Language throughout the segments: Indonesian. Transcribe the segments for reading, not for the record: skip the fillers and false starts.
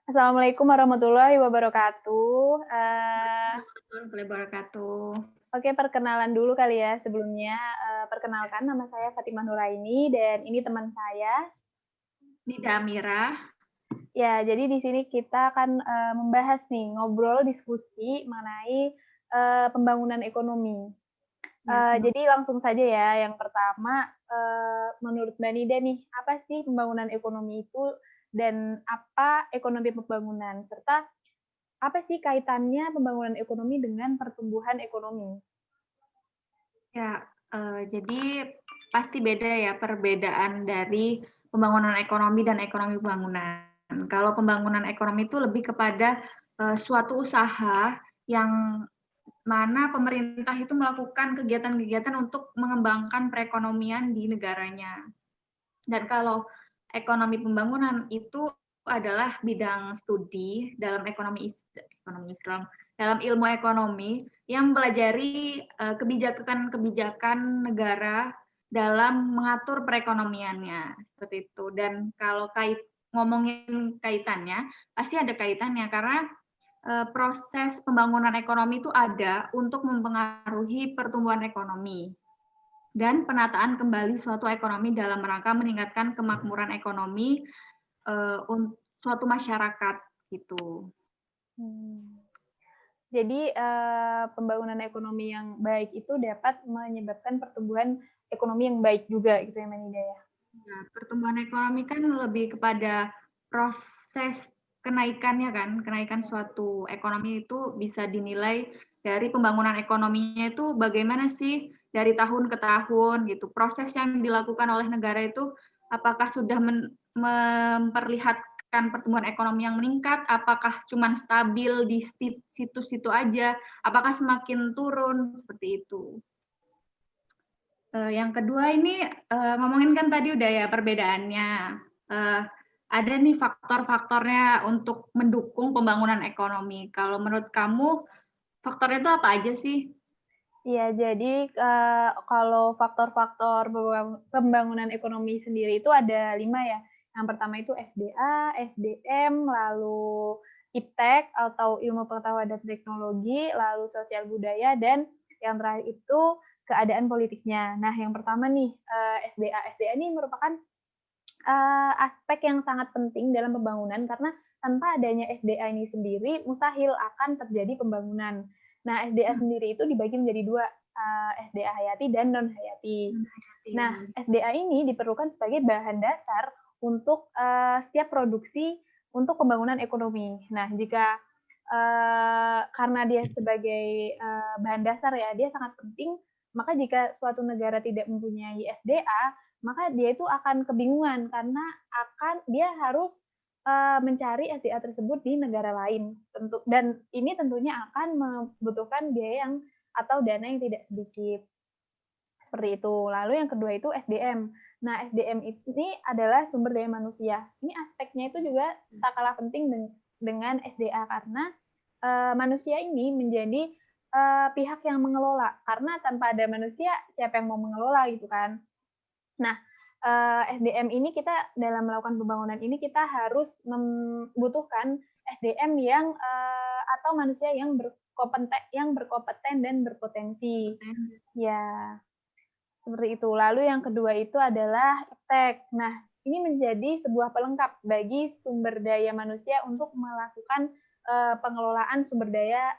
Assalamualaikum warahmatullahi wabarakatuh. Warahmatullahi wabarakatuh. Oke, perkenalan dulu kali ya sebelumnya, perkenalkan nama saya Fatimah Nuraini dan ini teman saya. Nida Amira. Ya, jadi di sini kita akan, membahas nih, ngobrol diskusi mengenai, pembangunan ekonomi. Ya, Jadi langsung saja ya, yang pertama, menurut Mbak Nida nih, apa sih pembangunan ekonomi itu dan apa ekonomi pembangunan? Serta apa sih kaitannya pembangunan ekonomi dengan pertumbuhan ekonomi? ya, jadi pasti beda ya perbedaan dari pembangunan ekonomi dan ekonomi pembangunan. Kalau pembangunan ekonomi itu lebih kepada suatu usaha yang mana pemerintah itu melakukan kegiatan-kegiatan untuk mengembangkan perekonomian di negaranya. Dan kalau ekonomi pembangunan itu adalah bidang studi dalam ekonomi Islam, dalam ilmu ekonomi yang mempelajari kebijakan-kebijakan negara dalam mengatur perekonomiannya seperti itu. Dan kalau ngomongin kaitannya, pasti ada kaitannya karena proses pembangunan ekonomi itu ada untuk mempengaruhi pertumbuhan ekonomi dan penataan kembali suatu ekonomi dalam rangka meningkatkan kemakmuran ekonomi suatu masyarakat gitu. Hmm. Jadi, pembangunan ekonomi yang baik itu dapat menyebabkan pertumbuhan ekonomi yang baik juga gitu ya, Mbak Nida ya? Nah, pertumbuhan ekonomi kan lebih kepada proses kenaikannya kan, kenaikan suatu ekonomi itu bisa dinilai dari pembangunan ekonominya itu bagaimana sih dari tahun ke tahun gitu. Proses yang dilakukan oleh negara itu apakah sudah memperlihatkan pertumbuhan ekonomi yang meningkat, apakah cuma stabil di situ-situ aja, apakah semakin turun seperti itu. Yang kedua ini ngomongin kan tadi udah ya perbedaannya. Ada nih faktor-faktornya untuk mendukung pembangunan ekonomi. Kalau menurut kamu faktornya itu apa aja sih? Iya, jadi, kalau faktor-faktor pembangunan ekonomi sendiri itu ada 5 ya. Yang pertama itu SDA, SDM, lalu IPTEK atau ilmu pengetahuan dan teknologi, lalu sosial budaya, dan yang terakhir itu keadaan politiknya. Nah, yang pertama nih, SDA. SDA ini merupakan aspek yang sangat penting dalam pembangunan karena tanpa adanya SDA ini sendiri mustahil akan terjadi pembangunan. Nah, SDA sendiri itu dibagi menjadi 2, SDA hayati dan non hayati. Nah, SDA ini diperlukan sebagai bahan dasar untuk, setiap produksi untuk pembangunan ekonomi. Nah, jika, karena dia sebagai, bahan dasar ya, dia sangat penting, maka jika suatu negara tidak mempunyai SDA, maka dia itu akan kebingungan karena dia harus, mencari SDA tersebut di negara lain dan ini tentunya akan membutuhkan biaya yang atau dana yang tidak sedikit, seperti itu. Lalu yang kedua itu SDM. Nah, SDM ini adalah sumber daya manusia. Ini aspeknya itu juga tak kalah penting dengan SDA karena, manusia ini menjadi, pihak yang mengelola, karena tanpa ada manusia siapa yang mau mengelola gitu kan. Nah, SDM ini kita dalam melakukan pembangunan ini kita harus membutuhkan SDM yang, atau manusia yang berkompeten dan berpotensi. Ya, seperti itu. Lalu yang kedua itu adalah iptek. Nah, ini menjadi sebuah pelengkap bagi sumber daya manusia untuk melakukan, pengelolaan sumber daya,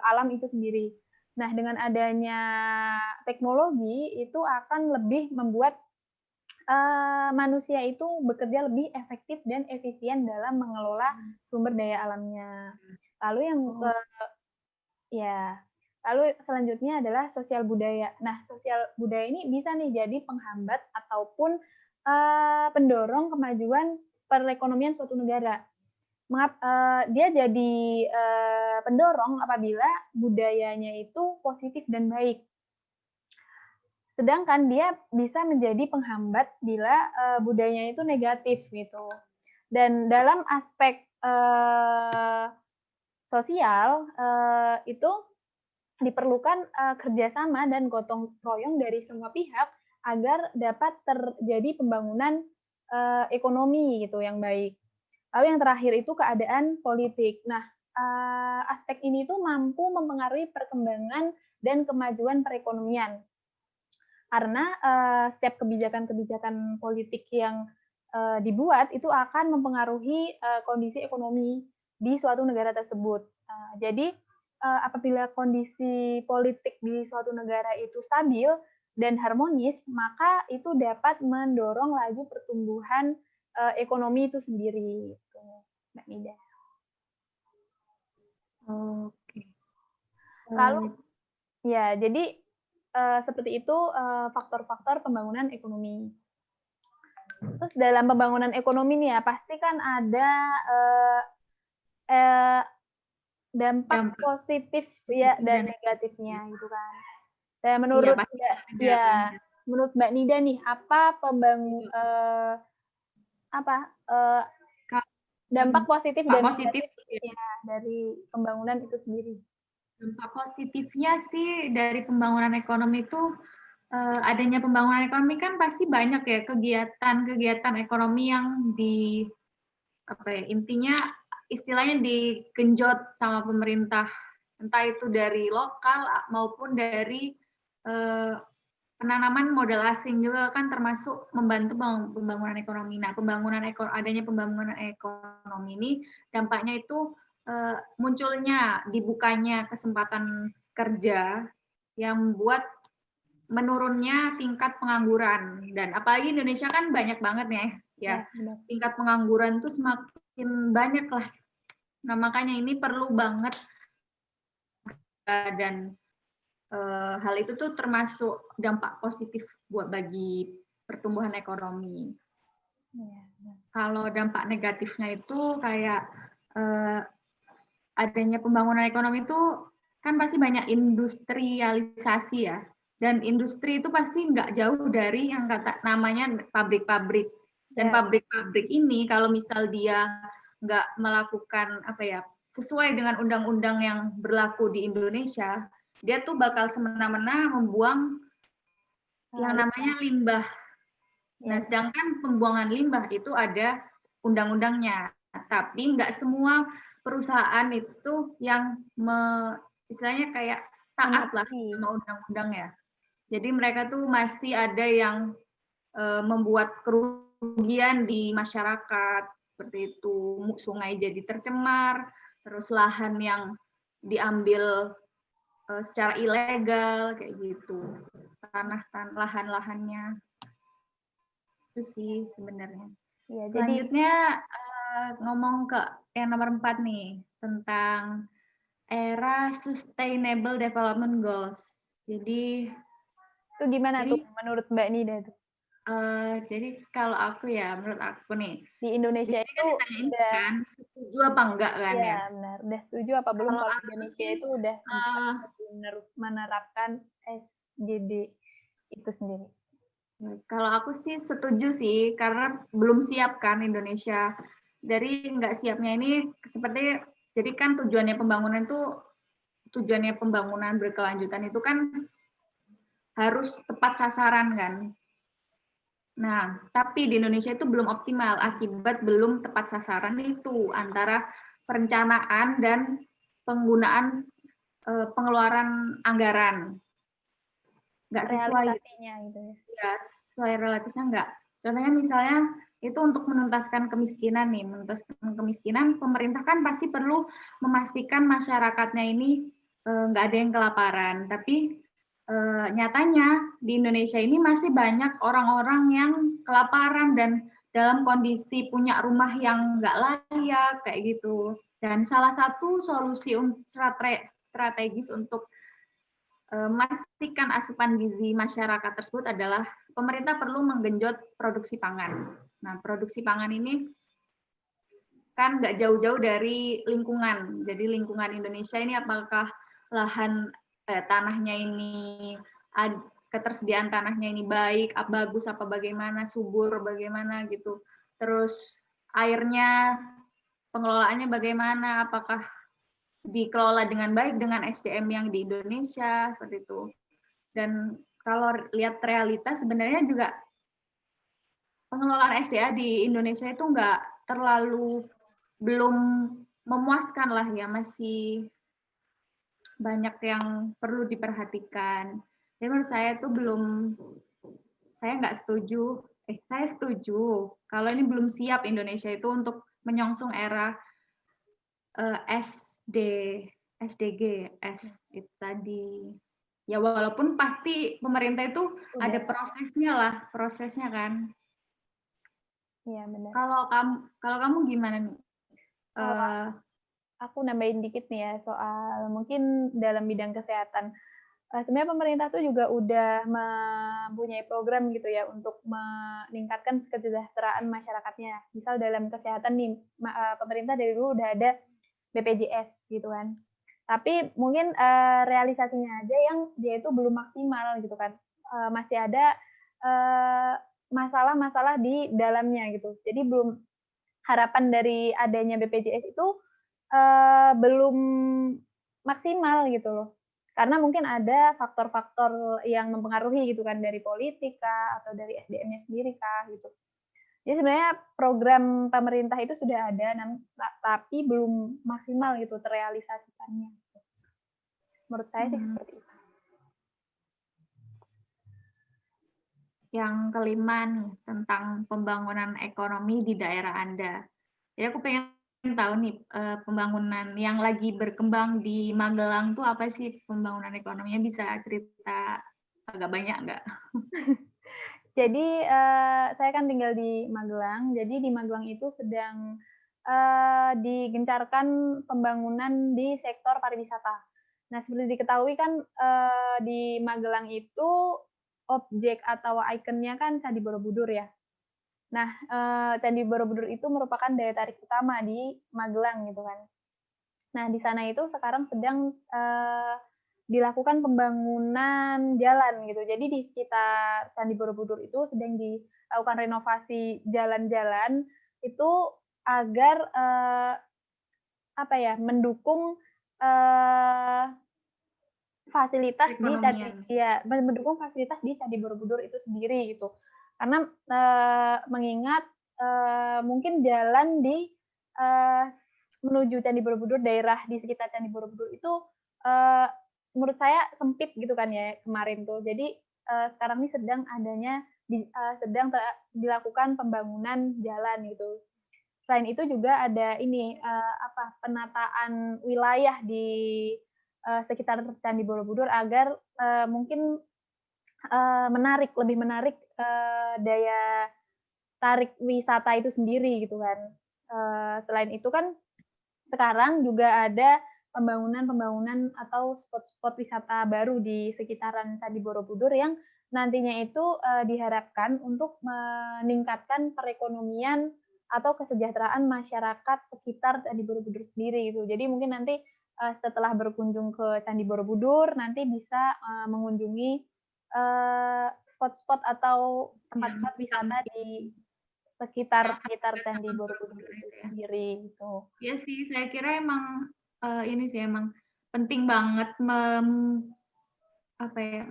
alam itu sendiri. Nah, dengan adanya teknologi itu akan lebih membuat manusia itu bekerja lebih efektif dan efisien dalam mengelola sumber daya alamnya. Lalu yang Oh, ya, lalu selanjutnya adalah sosial budaya. Nah, sosial budaya ini bisa nih jadi penghambat ataupun, pendorong kemajuan perekonomian suatu negara. Dia jadi, pendorong apabila budayanya itu positif dan baik. Sedangkan dia bisa menjadi penghambat bila, budayanya itu negatif gitu. Dan dalam aspek, sosial, itu diperlukan, kerjasama dan gotong royong dari semua pihak agar dapat terjadi pembangunan, ekonomi gitu yang baik. Lalu yang terakhir itu keadaan politik. Nah, aspek ini tuh mampu mempengaruhi perkembangan dan kemajuan perekonomian. Karena setiap kebijakan-kebijakan politik yang dibuat itu akan mempengaruhi kondisi ekonomi di suatu negara tersebut. Jadi apabila kondisi politik di suatu negara itu stabil dan harmonis, maka itu dapat mendorong laju pertumbuhan ekonomi itu sendiri, gitu, Mbak Nida. Oke. Lalu ya, jadi seperti itu faktor-faktor pembangunan ekonomi. Terus dalam pembangunan ekonomi nih ya, pasti kan ada dampak positif ya dan negatifnya gitu kan. Dan menurut menurut Mbak Nida nih, apa dampak positif dan negatif ya dari pembangunan itu sendiri? Dampak positifnya sih dari pembangunan ekonomi itu adanya pembangunan ekonomi kan pasti banyak ya kegiatan-kegiatan ekonomi yang intinya istilahnya digenjot sama pemerintah, entah itu dari lokal maupun dari penanaman modal asing juga kan termasuk membantu pembangunan ekonomi. Nah, adanya pembangunan ekonomi ini dampaknya itu munculnya, dibukanya kesempatan kerja yang membuat menurunnya tingkat pengangguran. Dan apalagi Indonesia kan banyak banget ya tingkat pengangguran tuh semakin banyak lah. Nah, makanya ini perlu banget dan hal itu tuh termasuk dampak positif bagi pertumbuhan ekonomi. Kalau dampak negatifnya itu kayak adanya pembangunan ekonomi itu kan pasti banyak industrialisasi ya. Dan industri itu pasti nggak jauh dari yang namanya pabrik-pabrik. Dan pabrik-pabrik ini kalau misal dia nggak melakukan sesuai dengan undang-undang yang berlaku di Indonesia, dia tuh bakal semena-mena membuang yang namanya limbah. Nah, sedangkan pembuangan limbah itu ada undang-undangnya, tapi nggak semua perusahaan itu yang istilahnya kayak taat lah sama undang-undang ya. Jadi mereka tuh masih ada yang membuat kerugian di masyarakat, seperti itu, sungai jadi tercemar, terus lahan yang diambil secara ilegal kayak gitu, lahan-lahannya itu sih sebenarnya. Ya, selanjutnya ngomong ke yang nomor 4 nih tentang era Sustainable Development Goals. Jadi itu gimana tuh menurut Mbak Nida tuh? Jadi kalau menurut aku nih di Indonesia itu udah kan, setuju apa enggak kan ya? Benar, udah setuju apa belum kalau Indonesia itu udah menerapkan SDG itu sendiri? Kalau aku sih setuju sih, karena belum siap kan Indonesia. Dari nggak siapnya ini seperti, jadi kan tujuannya pembangunan berkelanjutan itu kan harus tepat sasaran kan. Nah, tapi di Indonesia itu belum optimal akibat belum tepat sasaran itu antara perencanaan dan penggunaan pengeluaran anggaran. Nggak sesuai gitu ya, sesuai realitasnya nggak. Contohnya misalnya itu untuk menuntaskan kemiskinan nih, pemerintah kan pasti perlu memastikan masyarakatnya ini nggak ada yang kelaparan, tapi nyatanya di Indonesia ini masih banyak orang-orang yang kelaparan dan dalam kondisi punya rumah yang nggak layak kayak gitu. Dan salah satu solusi strategis untuk memastikan asupan gizi masyarakat tersebut adalah pemerintah perlu menggenjot produksi pangan. Nah, produksi pangan ini kan nggak jauh-jauh dari lingkungan. Jadi lingkungan Indonesia ini apakah tanahnya ini, ketersediaan tanahnya ini baik, bagus apa bagaimana, subur bagaimana gitu. Terus airnya, pengelolaannya bagaimana, apakah dikelola dengan baik dengan SDM yang di Indonesia, seperti itu. Dan kalau lihat realitas sebenarnya juga pengelolaan SDA di Indonesia itu nggak terlalu belum memuaskan lah ya, masih banyak yang perlu diperhatikan. Jadi menurut saya tuh saya nggak setuju, saya setuju kalau ini belum siap Indonesia itu untuk menyongsong era SD, SDG, S itu tadi. Ya walaupun pasti pemerintah itu ada prosesnya kan. Iya benar. Kalau kamu gimana nih? Kalau aku nambahin dikit nih ya soal mungkin dalam bidang kesehatan. Sebenarnya pemerintah tuh juga udah mempunyai program gitu ya untuk meningkatkan kesejahteraan masyarakatnya. Misal dalam kesehatan nih, pemerintah dari dulu udah ada BPJS gitu kan. Tapi mungkin realisasinya aja yang dia itu belum maksimal gitu kan. Masih ada masalah-masalah di dalamnya gitu. Jadi belum harapan dari adanya BPJS itu belum maksimal gitu loh. Karena mungkin ada faktor-faktor yang mempengaruhi gitu kan dari politik kah, atau dari SDM-nya sendiri kah gitu. Jadi sebenarnya program pemerintah itu sudah ada, tapi belum maksimal gitu terrealisasikannya. Menurut saya sih seperti itu. Yang kelima nih, tentang pembangunan ekonomi di daerah Anda. Jadi aku pengen tahu nih, pembangunan yang lagi berkembang di Magelang tuh apa sih pembangunan ekonominya, bisa cerita agak banyak nggak? Jadi saya kan tinggal di Magelang, jadi di Magelang itu sedang digencarkan pembangunan di sektor pariwisata. Nah, seperti diketahui kan di Magelang itu objek atau ikonnya kan Candi Borobudur ya. Nah, Candi Borobudur itu merupakan daya tarik utama di Magelang gitu kan. Nah, di sana itu sekarang sedang dilakukan pembangunan jalan gitu. Jadi di sekitar Candi Borobudur itu sedang dilakukan renovasi jalan-jalan itu agar apa ya, mendukung fasilitas di Candi, ya, mendukung fasilitas di Candi Borobudur itu sendiri gitu. Karena mengingat mungkin jalan di menuju Candi Borobudur, daerah di sekitar Candi Borobudur itu menurut saya sempit gitu kan ya kemarin tuh. Jadi sekarang ini sedang dilakukan pembangunan jalan gitu. Selain itu juga ada ini penataan wilayah di sekitar Candi Borobudur agar mungkin lebih menarik daya tarik wisata itu sendiri gitu kan. Selain itu kan sekarang juga ada pembangunan atau spot-spot wisata baru di sekitaran Candi Borobudur yang nantinya itu diharapkan untuk meningkatkan perekonomian atau kesejahteraan masyarakat sekitar Candi Borobudur sendiri gitu. Jadi mungkin nanti setelah berkunjung ke Candi Borobudur nanti bisa mengunjungi spot-spot atau tempat-tempat wisata di sekitar Candi Borobudur itu sendiri gitu. Iya sih, saya kira emang ini sih emang penting banget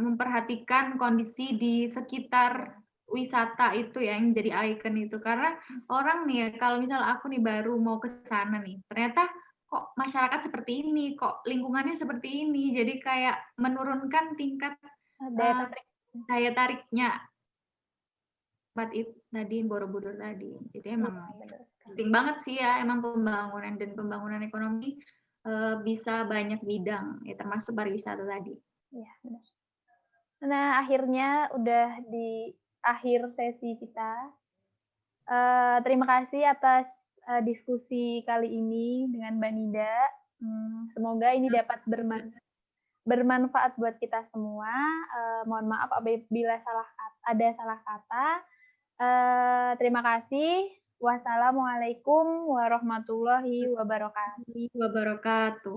memperhatikan kondisi di sekitar wisata itu ya, yang jadi ikon itu. Karena orang nih ya, kalau misal aku nih baru mau ke sana nih, ternyata kok masyarakat seperti ini, kok lingkungannya seperti ini, jadi kayak menurunkan tingkat daya tariknya tempat itu tadi, Borobudur tadi. Jadi emang penting banget sih ya, emang pembangunan ekonomi bisa banyak bidang, ya termasuk pariwisata tadi. Iya, benar. Nah, akhirnya udah di akhir sesi kita. Terima kasih atas diskusi kali ini dengan Mbak Nida. Semoga ini dapat bermanfaat buat kita semua. Mohon maaf apabila ada salah kata. Terima kasih. Wassalamualaikum warahmatullahi wabarakatuh.